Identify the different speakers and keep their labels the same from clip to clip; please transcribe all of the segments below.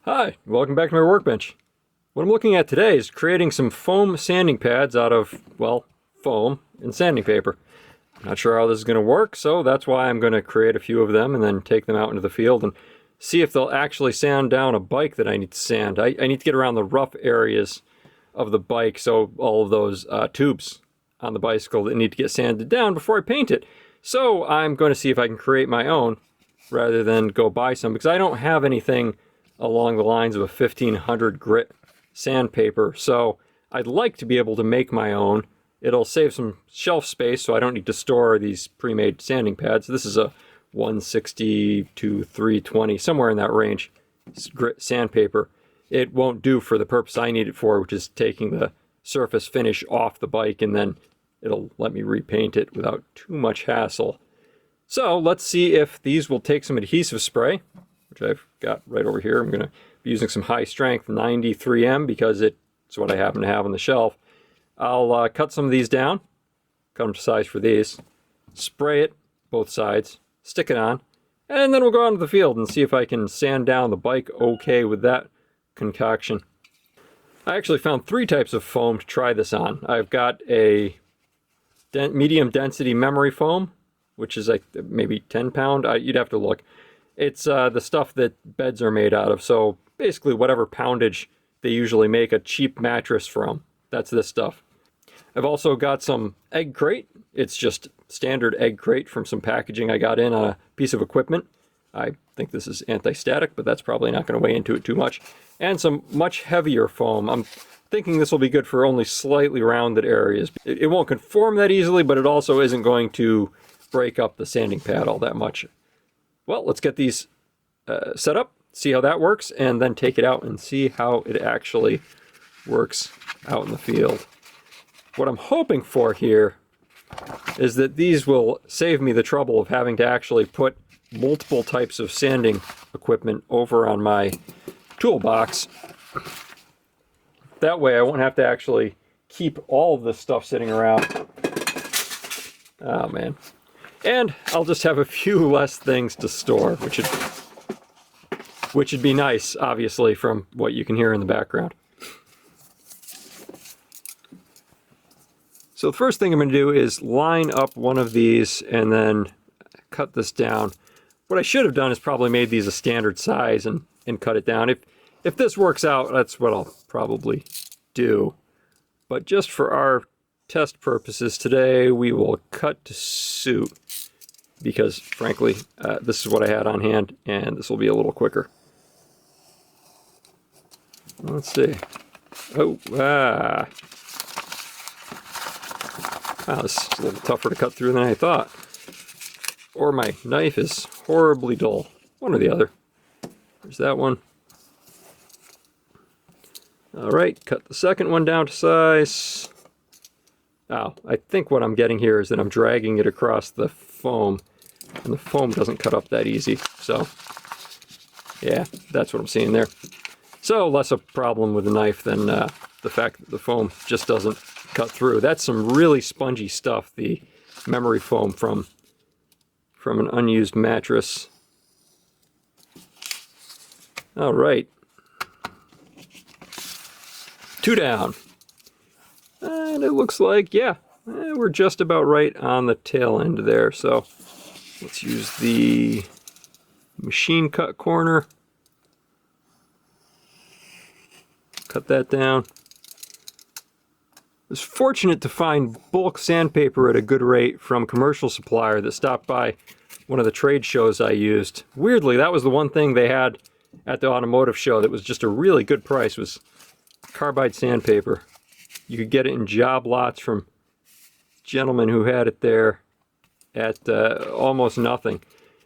Speaker 1: Hi, welcome back to my workbench. What I'm looking at today is creating some foam sanding pads out of, well, foam and sanding paper. I'm not sure how this is going to work, so that's why I'm going to create a few of them and then take them out into the field and see if they'll actually sand down a bike that I need to sand. I need to get around the rough areas of the bike, so all of those tubes on the bicycle that need to get sanded down before I paint it. So I'm going to see if I can create my own rather than go buy some, because I don't have anything along the lines of a 1500 grit sandpaper, so I'd like to be able to make my own. It'll save some shelf space, so I don't need to store these pre-made sanding pads. This is a 160 to 320, somewhere in that range, grit sandpaper. It won't do for the purpose I need it for, which is taking the surface finish off the bike, and then it'll let me repaint it without too much hassle. So let's see if these will take some adhesive spray, which I've got right over here. I'm going to be using some high strength 93M because it's what I happen to have on the shelf. I'll cut some of these down, cut them to size for these, spray it both sides, stick it on, and then we'll go out into the field and see if I can sand down the bike okay with that concoction. I actually found three types of foam to try this on. I've got a medium density memory foam, which is like maybe 10 pound. You'd have to look. It's the stuff that beds are made out of, so basically whatever poundage they usually make a cheap mattress from. That's this stuff. I've also got some egg crate. It's just standard egg crate from some packaging I got in on a piece of equipment. I think this is anti-static, but that's probably not going to weigh into it too much. And some much heavier foam. I'm thinking this will be good for only slightly rounded areas. It won't conform that easily, but it also isn't going to break up the sanding pad all that much. Well, let's get these set up, see how that works, and then take it out and see how it actually works out in the field. What I'm hoping for here is that these will save me the trouble of having to actually put multiple types of sanding equipment over on my toolbox. That way I won't have to actually keep all of this stuff sitting around. Oh man. And I'll just have a few less things to store, which would be nice, obviously, from what you can hear in the background. So the first thing I'm going to do is line up one of these and then cut this down. What I should have done is probably made these a standard size and cut it down. If this works out, that's what I'll probably do. But just for our test purposes today, we will cut to suit, because frankly this is what I had on hand and this will be a little quicker. Let's see. Wow, this is a little tougher to cut through than I thought, or my knife is horribly dull, one or the other. There's that one. Alright, cut the second one down to size. Oh, I think what I'm getting here is that I'm dragging it across the foam, and the foam doesn't cut up that easy. So, yeah, that's what I'm seeing there. So, less a problem with the knife than the fact that the foam just doesn't cut through. That's some really spongy stuff, the memory foam from an unused mattress. All right. 2 down. And it looks like, yeah, we're just about right on the tail end there. So let's use the machine cut corner. Cut that down. I was fortunate to find bulk sandpaper at a good rate from a commercial supplier that stopped by one of the trade shows I used. Weirdly, that was the one thing they had at the automotive show that was just a really good price, was carbide sandpaper. You could get it in job lots from gentlemen who had it there at almost nothing.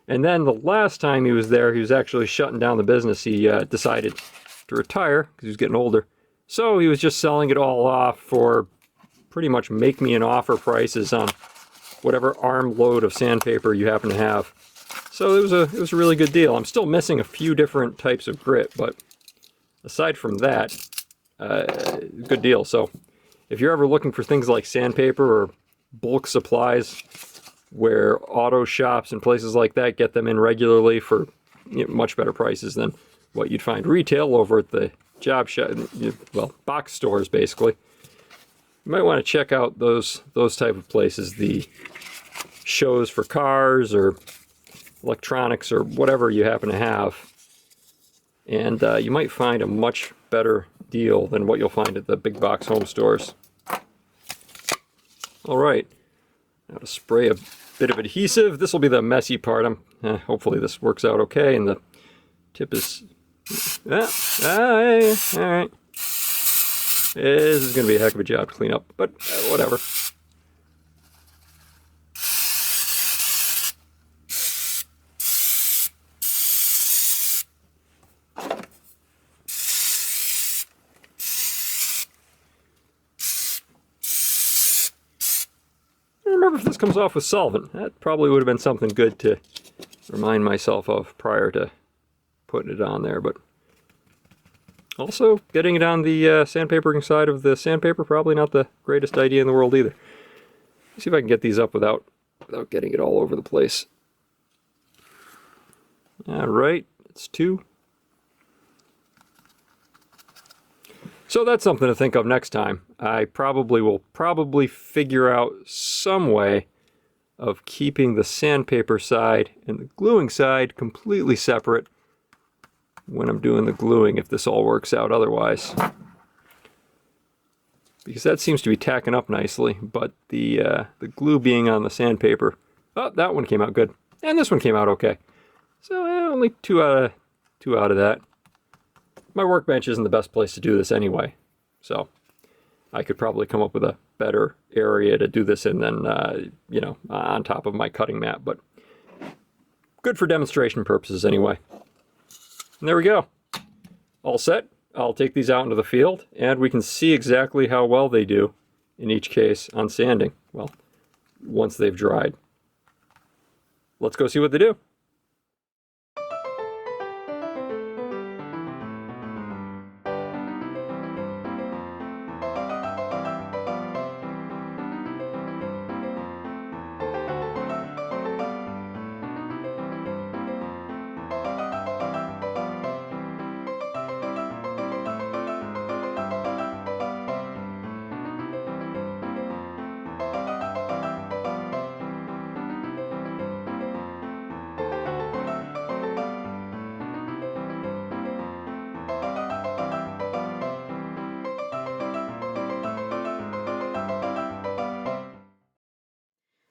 Speaker 1: And then the last time he was there, he was actually shutting down the business. He decided to retire because he was getting older. So he was just selling it all off for pretty much make me an offer prices on whatever arm load of sandpaper you happen to have. So it was a really good deal. I'm still missing a few different types of grit, but aside from that, good deal. So if you're ever looking for things like sandpaper or bulk supplies, where auto shops and places like that get them in regularly for much better prices than what you'd find retail over at the job shop, well, box stores basically. You might want to check out those type of places, the shows for cars or electronics or whatever you happen to have. And you might find a much better deal than what you'll find at the big box home stores. All right, now to spray a bit of adhesive. This will be the messy part. Hopefully this works out okay, and the tip is... all right. This is going to be a heck of a job to clean up, but whatever. I don't remember if this comes off with solvent. That probably would have been something good to remind myself of prior to putting it on there, but also getting it on the sandpapering side of the sandpaper, probably not the greatest idea in the world either. Let's see if I can get these up without getting it all over the place. All right, it's 2. So that's something to think of next time. I will probably figure out some way of keeping the sandpaper side and the gluing side completely separate when I'm doing the gluing, if this all works out otherwise. Because that seems to be tacking up nicely, but the glue being on the sandpaper, oh, that one came out good. And this one came out okay. So only 2 out of that. My workbench isn't the best place to do this anyway, so I could probably come up with a better area to do this in than, you know, on top of my cutting mat, but good for demonstration purposes anyway. And there we go. All set. I'll take these out into the field, and we can see exactly how well they do in each case on sanding. Well, once they've dried. Let's go see what they do.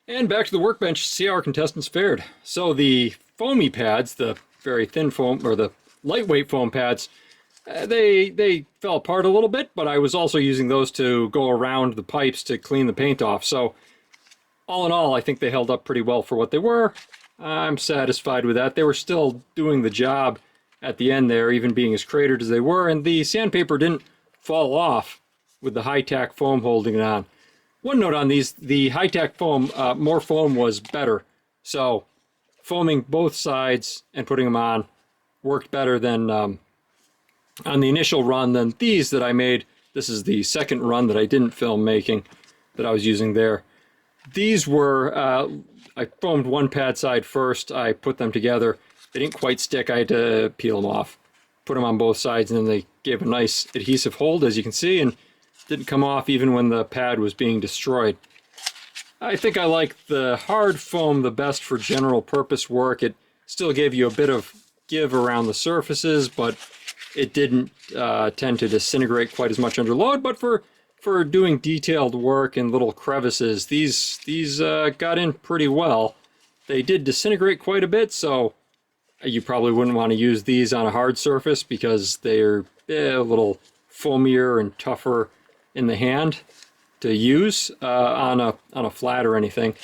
Speaker 1: And back to the workbench to see how our contestants fared. So the foamy pads, the very thin foam, or the lightweight foam pads, they fell apart a little bit, but I was also using those to go around the pipes to clean the paint off. So all in all, I think they held up pretty well for what they were. I'm satisfied with that. They were still doing the job at the end there, even being as cratered as they were, and the sandpaper didn't fall off with the high-tack foam holding it on. One note on these, the high-tack foam, more foam was better. So foaming both sides and putting them on worked better than on the initial run than these that I made. This is the second run that I didn't film making that I was using there. These were, I foamed one pad side first, I put them together. They didn't quite stick, I had to peel them off. Put them on both sides, and then they gave a nice adhesive hold, as you can see, and didn't come off even when the pad was being destroyed. I think I like the hard foam the best for general purpose work. It still gave you a bit of give around the surfaces, but it didn't tend to disintegrate quite as much under load. But for doing detailed work in little crevices, these got in pretty well. They did disintegrate quite a bit, so you probably wouldn't want to use these on a hard surface because they're a little foamier and tougher in the hand to use on a flat or anything.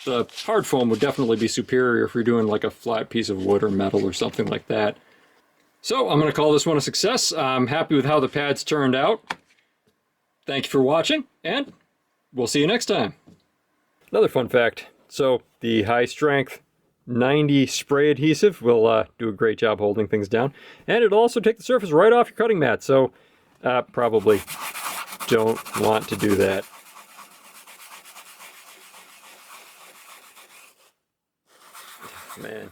Speaker 1: The hard foam would definitely be superior if you're doing like a flat piece of wood or metal or something like that. So I'm going to call this one a success. I'm happy with how the pads turned out. Thank you for watching, and we'll see you next time. Another fun fact. So the high strength 90 spray adhesive will do a great job holding things down, and it'll also take the surface right off your cutting mat, so probably don't want to do that. Man.